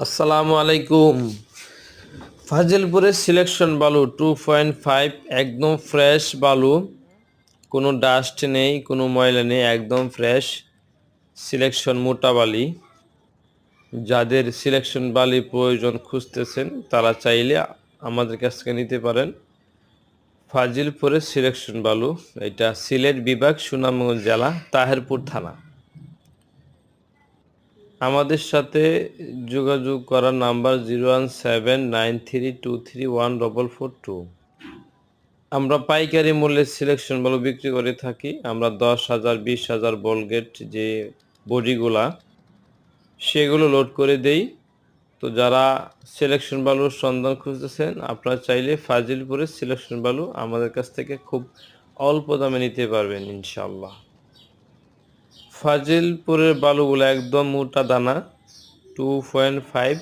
আসসালামু আলাইকুম। ফাজিলপুরের সিলেকশন বালু 2.5 একদম ফ্রেশ বালু, কোনো ডাস্ট নেই, কোনো ময়লা নেই, একদম ফ্রেশ সিলেকশন মোটা বালি। যাদের সিলেকশন বালি প্রয়োজন খুঁজতেছেন তারা চাইলে আমাদের কাছ থেকে নিতে পারেন। ফাজিলপুরের সিলেকশন বালু, এটা সিলেট বিভাগ, সুনামগঞ্জ জেলা, তাহেরপুর থানা। আমাদের সাথে যোগাযোগ করার নাম্বার 01793231442। আমরা পাইকারি মূল্যে সিলেকশন বালু বিক্রি করে থাকি। আমরা 10,000 20,000 বলগেট যে বডিগুলা সেগুলো লোড করে দেই। তো যারা সিলেকশন বালুর সন্ধান খুঁজতেছেন আপনারা চাইলে ফাজিলপুরের সিলেকশন বালু আমাদের কাছ থেকে খুব অল্প দামে নিতে পারবেন ইনশাল্লাহ। ফাজিলপুরের বালুগুলো একদম মোটা দানা, 2.5